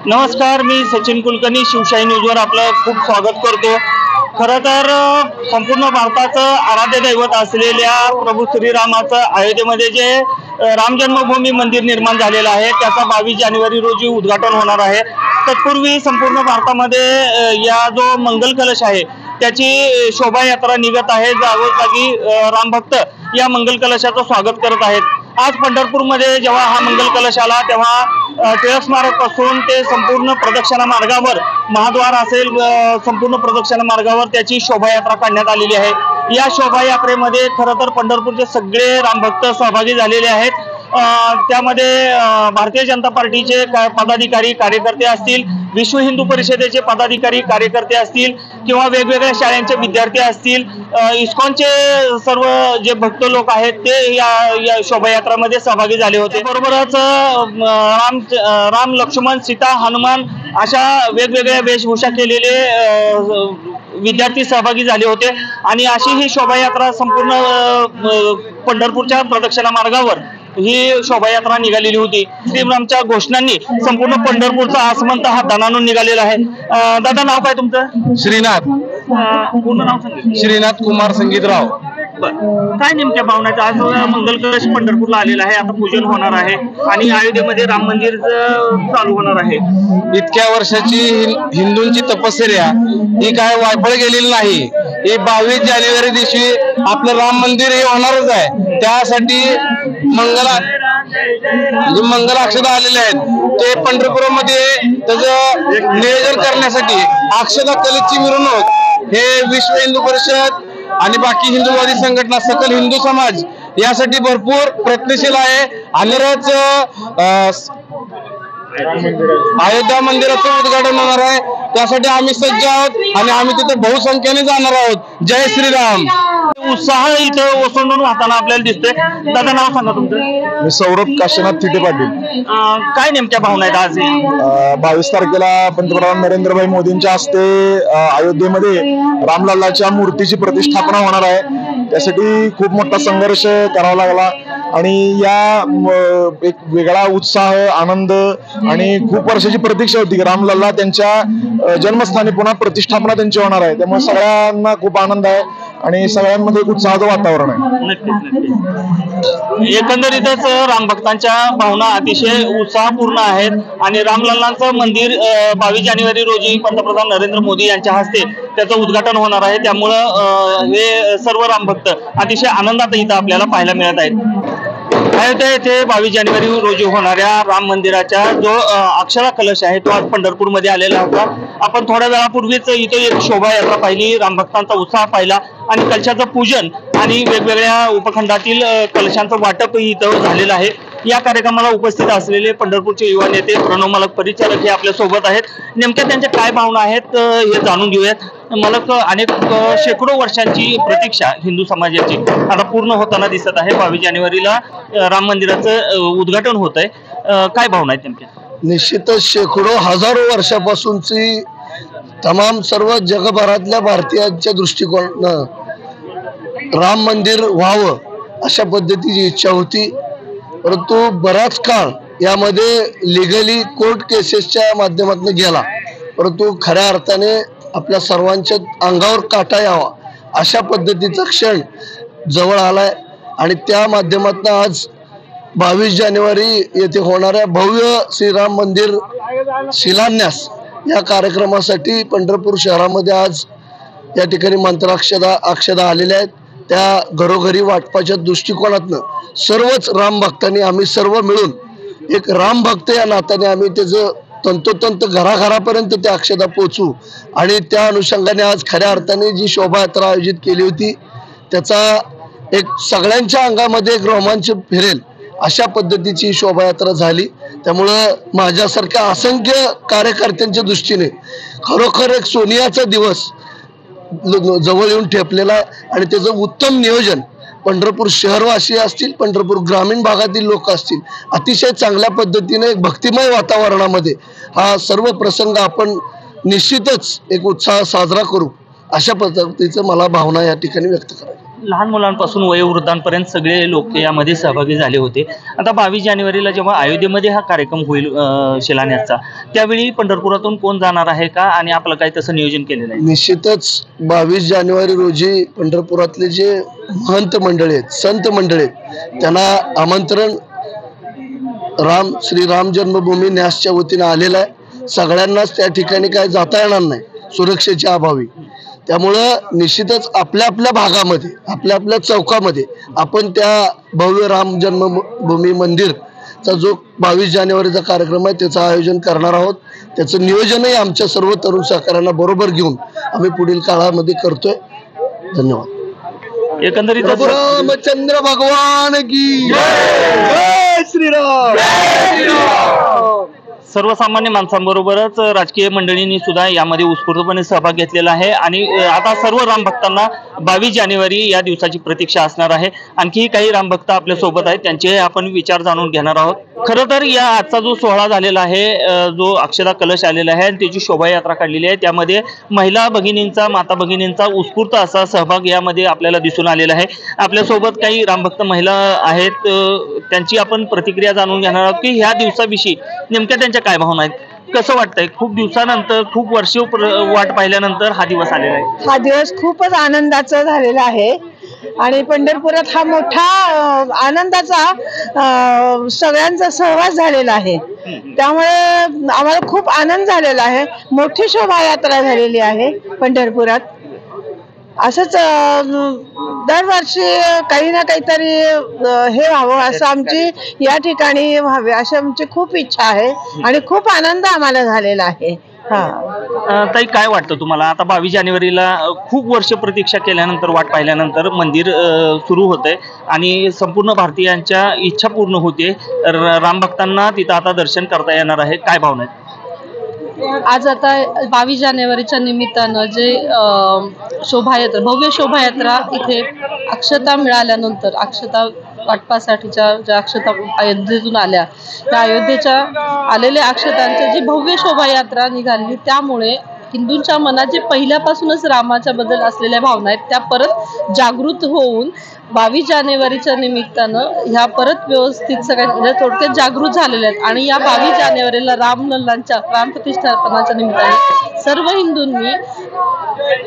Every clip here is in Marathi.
नमस्कार, मी सचिन कुलकर्णी शिवशाही न्यूजवर आपलं खूप स्वागत करतो। खरं तर संपूर्ण भारताचं आराध्य दैवत असलेल्या प्रभू श्रीरामाचं अयोध्येमध्ये जे राम जन्मभूमी मंदिर निर्माण झालेलं आहे त्याचा 22 जानेवारी रोजी उद्घाटन होणार आहे। तत्पूर्वी संपूर्ण भारतामध्ये या जो मंगल कलश आहे त्याची शोभायात्रा निघत आहे। जागोजागी रामभक्त या मंगल कलशाचं स्वागत करत आहेत। आज पंढरपूरमध्ये जेव्हा हा मंगल कलश आला तेव्हा टिळक स्मारक पासून ते संपूर्ण प्रदक्षिणा मार्गावर महाद्वार असेल संपूर्ण प्रदक्षिणा मार्गावर त्याची शोभायात्रा काढण्यात आलेली आहे। या शोभायात्रेमध्ये खरं तर पंढरपूरचे सगळे रामभक्त सहभागी झालेले आहेत। त्यामध्ये भारतीय जनता पार्टीचे पदाधिकारी कार्यकर्ते असतील, विश्व हिंदू परिषदेचे पदाधिकारी कार्यकर्ते असतील किंवा वेगवेगळ्या शाळांचे विद्यार्थी असतील, इस्कॉनचे सर्व जे भक्त लोक आहेत ते या शोभायात्रामध्ये सहभागी झाले होते। बरोबरच राम लक्ष्मण सीता हनुमान अशा वेगवेगळ्या वेशभूषा केलेले विद्यार्थी सहभागी झाले होते आणि अशी ही शोभायात्रा संपूर्ण पंढरपूरच्या प्रदक्षिणा मार्गावर ही शोभायात्रा निघालेली होती। श्रीरामच्या घोषणांनी संपूर्ण पंढरपूरचा आसमंत हा दणाणून निघालेला आहे। दादा, नाव काय तुमचं? श्रीनाथ। पूर्ण नाव सांगितलं? श्रीनाथ कुमार संगीतराव। काय नेमक्या भावना? आज मंगल कलश पंढरपूरला आलेला आहे, आता पूजन होणार आहे आणि अयोध्येमध्ये राम मंदिर चालू होणार आहे। इतक्या वर्षाची हिंदूंची तपश्चर्या ही काय वायफळ गेलेली नाही। ही 22 जानेवारी दिवशी आपलं राम मंदिर हे होणारच आहे। त्यासाठी मंगल अक्षता आलेले आहेत ते पंढरपूरमध्ये त्याचं नियोजन करण्यासाठी अक्षता कलशची मिरवणूक हे विश्व हिंदू परिषद आणि बाकी हिंदुवादी संघटना सकल हिंदू समाज यासाठी भरपूर प्रयत्नशील आहे। आणिच अयोध्या मंदिराचं उद्घाटन होणार आहे, त्यासाठी आम्ही सज्ज आहोत आणि आम्ही तिथे बहुसंख्येने जाणार आहोत। जय श्रीराम। उत्साह इथं ओसंडून वाहताना आपल्याला दिसतोय। दादा, नाव सांगा तुमचं? मी सौरभ काशीनाथ थिटे पाटील। काय नेमक्या भावना आहेत आज? 22 तारखेला पंतप्रधान नरेंद्र भाई मोदींच्या हस्ते अयोध्येमध्ये रामलल्लाच्या मूर्तीची प्रतिष्ठापना होणार आहे। त्यासाठी खूप मोठा संघर्ष करावा लागला आणि या एक वेगळा उत्साह, आनंद आणि खूप वर्षाची प्रतीक्षा होती की रामलल्ला त्यांच्या जन्मस्थानी पुन्हा प्रतिष्ठापना त्यांची होणार आहे। त्यामुळे सगळ्यांना खूप आनंद आहे आणि सगळ्यांमध्ये एक उत्साहाचं वातावरण आहे। एकंदरीतच रामभक्तांच्या भावना अतिशय उत्साहपूर्ण आहेत आणि रामलल्लांचं मंदिर 22 जानेवारी रोजी पंतप्रधान नरेंद्र मोदी यांच्या हस्ते त्याचं उद्घाटन होणार आहे। त्यामुळं हे सर्व रामभक्त अतिशय आनंदात इथं आपल्याला पाहायला मिळत आहेत। अयोध्या येथे 22 जानेवारी रोजी होणाऱ्या राम मंदिराचा जो अक्षरा कलश आहे तो आज पंढरपूरमध्ये आलेला होता। आपण थोड्या वेळापूर्वीच इथे एक शोभायात्रा पाहिली, रामभक्तांचा उत्साह पाहिला आणि कलशाचं पूजन आणि वेगवेगळ्या उपखंडातील कलशांचं वाटपही इथं झालेलं आहे। या कार्यक्रमाला उपस्थित असलेले पंढरपूरचे युवा नेते प्रणव मलक परिचारक हे आपल्या सोबत आहेत। नेमक्या त्यांच्या काय भावना आहेत हे जाणून घेऊयात। मलक, अनेक शेकडो वर्षांची प्रतीक्षा हिंदू समाजाची आता पूर्ण होताना दिसत आहे। 22 जानेवारीला राम मंदिराचं उद्घाटन होत आहे, काय भावना आहेत नेमक्या? निश्चितच शेकडो हजारो वर्षापासूनची तमाम सर्व जगभरातल्या भारतीयांच्या दृष्टिकोनानं राम मंदिर व्हावं अशा पद्धतीची इच्छा होती, परंतु बराच काळ यामध्ये लिगली कोर्ट केसेसच्या माध्यमातून गेला, परंतु खऱ्या अर्थाने आपल्या सर्वांच्या अंगावर काटा यावा अशा पद्धतीचा क्षण जवळ आलाय आणि त्या माध्यमातून आज 22 जानेवारी येथे होणाऱ्या भव्य श्रीराम मंदिर शिलान्यास या कार्यक्रमासाठी पंढरपूर शहरामध्ये आज या ठिकाणी मंत्राक्षता आलेल्या आहेत। त्या घरोघरी वाटपाच्या दृष्टिकोनातनं सर्वच राम भक्तांनी आम्ही सर्व मिळून एक राम भक्त या नात्याने आम्ही त्याचं तंतोतंत घराघरापर्यंत त्या अक्षता पोचू आणि त्या अनुषंगाने आज खऱ्या अर्थाने जी शोभायात्रा आयोजित केली होती त्याचा एक सगळ्यांच्या अंगामध्ये एक रोमांच फिरेल अशा पद्धतीची शोभायात्रा झाली। त्यामुळं माझ्यासारख्या असंख्य कार्यकर्त्यांच्या दृष्टीने खरोखर एक सोनियाचा दिवस जवळ येऊन ठेपलेला आणि त्याचं उत्तम नियोजन पंढरपूर शहरवासी असतील, पंढरपूर ग्रामीण भागातील लोक असतील, अतिशय चांगल्या पद्धतीने एक भक्तिमय वातावरणामध्ये हा सर्व प्रसंग आपण निश्चितच एक उत्साह साजरा करू अशा पद्धतीचं मला भावना या ठिकाणी व्यक्त करायची. लहान मुलांपासून वयोवृद्धांपर्यंत सगळे लोक यामध्ये सहभागी झाले होते. आता 22 जानेवारीला जेव्हा अयोध्येमध्ये हा कार्यक्रम होईल शिलान्यासचा, त्यावेळी पंढरपुरातून कोण जाणार आहे का आणि आपलं काही तसं नियोजन केलेलं आहे? निश्चितच 22 जानेवारी रोजी पंढरपुरातले जे महंत मंडळी आहेत, संत मंडळी आहेत, त्यांना आमंत्रण श्री राम जन्मभूमी न्यासच्या वतीने आलेलं आहे. सगळ्यांनाच त्या ठिकाणी काय जाता येणार नाही सुरक्षेच्या अभावी. त्यामुळं निश्चितच आपल्या आपल्या भागामध्ये, आपल्या आपल्या चौकामध्ये आपण त्या भव्य राम जन्मभूमी मंदिरचा जो 22 जानेवारीचा कार्यक्रम आहे त्याचं आयोजन करणार आहोत. त्याचं नियोजनही आमच्या सर्व तरुण सहकाऱ्यांना बरोबर घेऊन आम्ही पुढील काळामध्ये करतोय. धन्यवाद. एकंदरीत रामचंद्र भगवान की जय श्रीराम. सर्वसामान्य माणसांबरोबरच राजकीय मंडळींनी सुद्धा यामध्ये उत्स्फूर्तपणे सहभाग घेतलेला आहे आणि आता सर्व राम भक्तांना 22 जानेवारी या दिवसाची प्रतीक्षा असणार आहे. आणखी काही राम भक्त आपल्या सोबत आहेत, त्यांचे आपण विचार जाणून घेणार आहोत. खरं तर या आजचा जो सोहळा झालेला आहे, जो अक्षदा कलश आलेला आहे आणि त्याची शोभायात्रा काढलेली आहे, त्यामध्ये महिला भगिनींचा, माता भगिनींचा उत्स्फूर्त असा सहभाग यामध्ये आपल्याला दिसून आलेला आहे. आपल्यासोबत काही रामभक्त महिला आहेत, त्यांची आपण प्रतिक्रिया जाणून घेणार आहोत की ह्या दिवसाविषयी नेमक्या त्यांच्या काय भावना आहेत. कसं वाटतंय, खूप दिवसानंतर, खूप वर्ष वाट पाहिल्यानंतर हा दिवस आलेला आहे? हा दिवस खूपच आनंदाचा झालेला आहे आणि पंढरपुरात हा मोठा आनंदाचा सगळ्यांचा सहवास झालेला आहे. त्यामुळे आम्हाला खूप आनंद झालेला आहे. मोठी शोभायात्रा झालेली आहे पंढरपुरात. असंच दरवर्षी काही ना काहीतरी हे व्हावं असं आमची या ठिकाणी व्हावे अशी आमची खूप इच्छा आहे आणि खूप आनंद आम्हाला झालेला आहे. ताई, काय वाटतं तुम्हाला? आता 22 जानेवारीला खूप वर्ष प्रतीक्षा केल्यानंतर, वाट पाहिल्यानंतर मंदिर सुरू होतंय आणि संपूर्ण भारतीयांच्या इच्छा पूर्ण होते. राम भक्तांना तिथं आता दर्शन करता येणार आहे. काय भावना आहेत? आज आता 22 जानेवारीच्या निमित्तानं जे शोभायात्रा, भव्य शोभायात्रा इथे अक्षता मिळाल्यानंतर, अक्षता वाटपासाठीच्या ज्या अक्षता अयोध्येतून आल्या, त्या अयोध्येच्या आलेल्या अक्षतांची जी भव्य शोभायात्रा निघाली, त्यामुळे हिंदूंच्या मनात जे पहिल्यापासूनच रामाच्या बद्दल असलेल्या भावना आहेत त्या परत जागृत होऊन 22 जानेवारीच्या निमित्तानं ह्या परत व्यवस्थित सगळ्या म्हणजे थोडक्यात जागृत झालेल्या आहेत. आणि या 22 जानेवारीला रामलल्लांच्या प्राणप्रतिष्ठापनाच्या निमित्ताने सर्व हिंदूंनी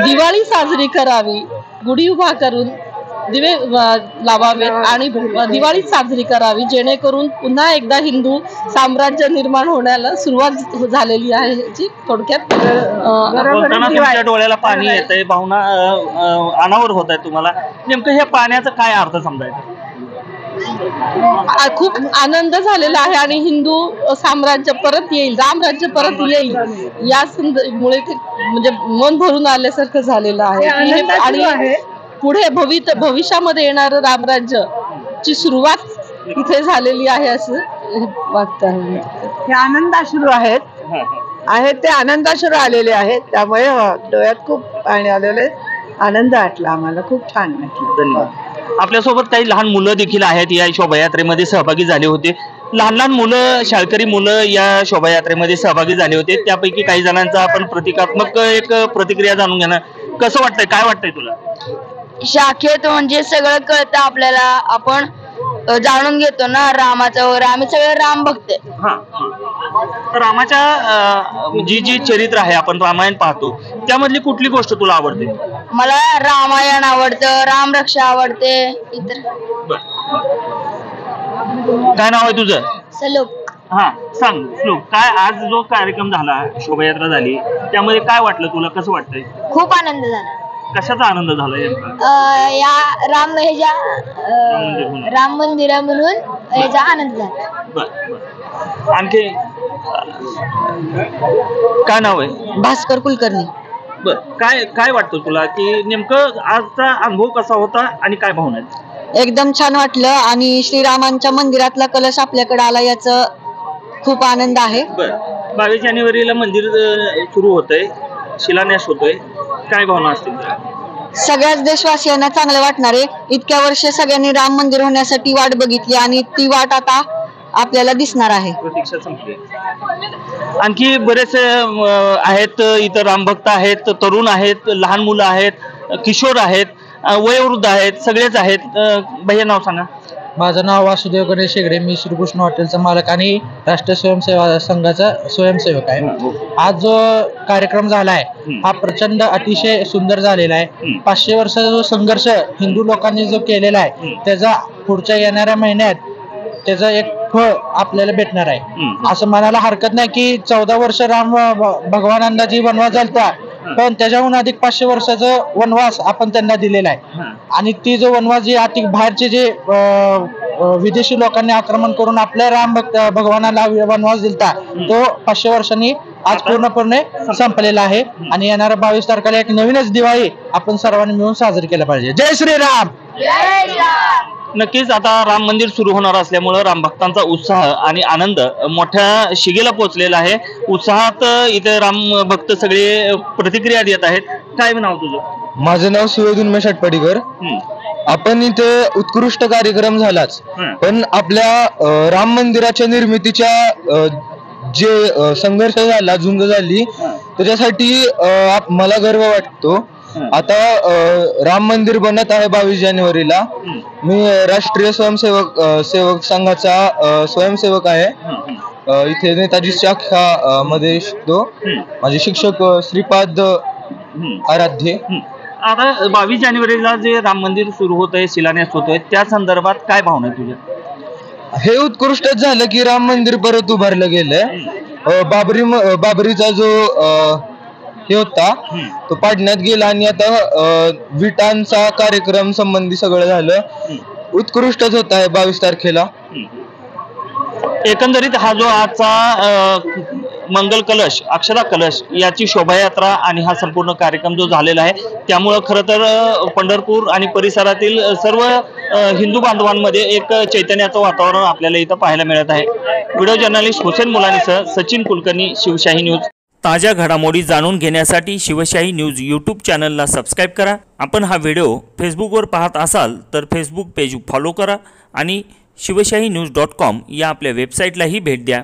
दिवाळी साजरी करावी, गुढी उभा करून दिवे लावावेत आणि दिवाळी साजरी करावी, जेणेकरून पुन्हा एकदा हिंदू साम्राज्य निर्माण होण्याला सुरुवात झालेली आहे. याची थोडक्यात बोलताना तुमच्या डोळ्याला पाणी येतंय, भावना अनावर होत आहे तुम्हाला. नेमकं ह्या पाण्याचा काय अर्थ समजायचा? खूप आनंद झालेला आहे आणि हिंदू साम्राज्य परत येईल, रामराज्य परत येईल या मुळे ते म्हणजे मन भरून आल्यासारखं झालेलं आहे. आणि पुढे भविष्यामध्ये येणारं रामराज्य ची सुरुवात इथे झालेली आहे असं वाटतं. हे आनंदाश्रू आहेत ते आनंदाश्रू आलेले आहेत. त्यामुळे डोळ्यात खूप पाणी आलेले, आनंद वाटला आम्हाला, खूप छान वाटलं. धन्यवाद. आपल्यासोबत काही लहान मुलं देखील आहेत, या शोभायात्रेमध्ये सहभागी झाले होते. लहान लहान मुलं, शाळकरी मुलं या शोभायात्रेमध्ये सहभागी झाले होते. त्यापैकी काही जणांचा आपण प्रतिकात्मक एक प्रतिक्रिया जाणून घेणार. कसं वाटतंय, काय वाटतंय तुला? शाखेत म्हणजे सगळं कळतं आपल्याला, आपण जाणून घेतो ना रामाचं वगैरे. आम्ही सगळे राम भक्त आहे. रामाच्या जी चरित्र आहे, आपण रामायण पाहतो, त्यामधली कुठली गोष्ट तुला आवडते? मला रामायण आवडतं, रामरक्षा आवडते. इतर काय नाव आहे तुझं? सलोक. हा, सांग श्लोक. काय आज जो कार्यक्रम झाला, शोभायात्रा झाली, त्यामध्ये काय वाटलं तुला? कसं वाटतंय? खूप आनंद झाला. कशाचा आनंद झाला? या राम मंदिरा म्हणून याचा आनंद झाला. आणखी काय नाव आहे? भास्कर कुलकर्णी. बर, काय वाटतं तुला की नेमकं आजचा अनुभव कसा होता आणि काय भावना आहेत? एकदम छान वाटलं आणि श्रीरामांच्या मंदिरातला कलश आपल्याकडे आला याचं खूप आनंद आहे. बर, 22 जानेवारीला मंदिर सुरू होतंय, शिलान्यास होतोय, काय भावना असतील? सगळ्याच देशवासियांना चांगलं वाटणार आहे. इतक्या वर्ष सगळ्यांनी राम मंदिर होण्यासाठी वाट बघितली आणि ती वाट आता आपल्याला दिसणार आहे. प्रतीक्षा संपली. आणखी बरेच आहेत इथं रामभक्त आहेत, तरुण आहेत, लहान मुलं आहेत, किशोर आहेत, वयोवृद्ध आहेत, सगळेच आहेत. भैया नाव सांगा. माझं नाव वासुदेव गणेश शेगडे. मी श्रीकृष्ण हॉटेलचा मालक आणि राष्ट्रीय स्वयंसेवा संघाचा स्वयंसेवक आहे. आज जो कार्यक्रम झाला आहे हा प्रचंड अतिशय सुंदर झालेला आहे. 500 वर्षाचा जो संघर्ष हिंदू लोकांनी जो केलेला आहे त्याचा पुढच्या येणाऱ्या महिन्यात त्याचं एक फळ आपल्याला भेटणार आहे. असं म्हणायला हरकत नाही की 14 वर्ष राम भगवानांना जी वनवास झालता पण त्याच्याहून अधिक 500 वर्षाचा वनवास आपण त्यांना दिलेला आहे. आणि ती जो वनवास जी अधिक बाहेरचे जे विदेशी लोकांनी आक्रमण करून आपल्या राम भगवानाला वनवास दिलता तो 500 वर्षांनी आज पूर्णपणे संपलेला आहे. आणि येणाऱ्या 22 तारखेला एक नवीनच दिवाळी आपण सर्वांनी मिळून साजरी केला पाहिजे. जय श्रीराम. नक्कीच आता राम मंदिर सुरू होणार असल्यामुळं राम भक्तांचा उत्साह आणि आनंद मोठ्या शिगेला पोहोचलेला आहे. उत्साहात इथे राम भक्त सगळे प्रतिक्रिया देत आहेत. काय नाव तुझं? माझं नाव सुवेद उन्मेष आटपाडीकर. आपण इथे उत्कृष्ट कार्यक्रम झालाच पण आपल्या राम मंदिराच्या निर्मितीच्या जे संघर्ष झाला, झुंज झाली त्याच्यासाठी मला गर्व वाटतो. आता राम मंदिर बनत आहे 22 जानेवारीला. मी राष्ट्रीय सेवक संघाचा स्वयंसेवक आहे. इथे नेताजी शाखा मध्ये शिकतो. माझे शिक्षक श्रीपाद आराध्य. आता 22 जानेवारीला जे राम मंदिर सुरू होत आहे, शिलान्यास होतोय, त्या संदर्भात काय भावना आहे तुझ्या? हे उत्कृष्टच झालं की राम मंदिर परत उभारलं गेलंय. बाबरीचा जो हे होता तो पाडण्यात गेला आणि आता विटांचा कार्यक्रम संबंधी सगळं झालं. उत्कृष्टच होत आहे 22 तारखेला. एकंदरीत हा जो आजचा मंगल कलश, अक्षता कलश याची शोभायात्रा आणि हा संपूर्ण कार्यक्रम जो झालेला आहे त्यामुळं खरं तर पंढरपूर आणि परिसरातील सर्व हिंदू बांधवांमध्ये एक चैतन्याचं वातावरण आपल्याला इथं पाहायला मिळत आहे. व्हिडिओ जर्नलिस्ट हुसेन मुलानीसह सचिन कुलकर्णी, शिवशाही न्यूज. ताज्या घडामोडी जाणून घेण्यासाठी शिवशाही न्यूज यूट्यूब चॅनलला सबस्क्राईब करा. आपण हा व्हिडिओ फेसबुकवर पाहत असाल तर फेसबुक पेज फॉलो करा आणि शिवशाही न्यूज.com या आपल्या वेबसाईटलाही भेट द्या.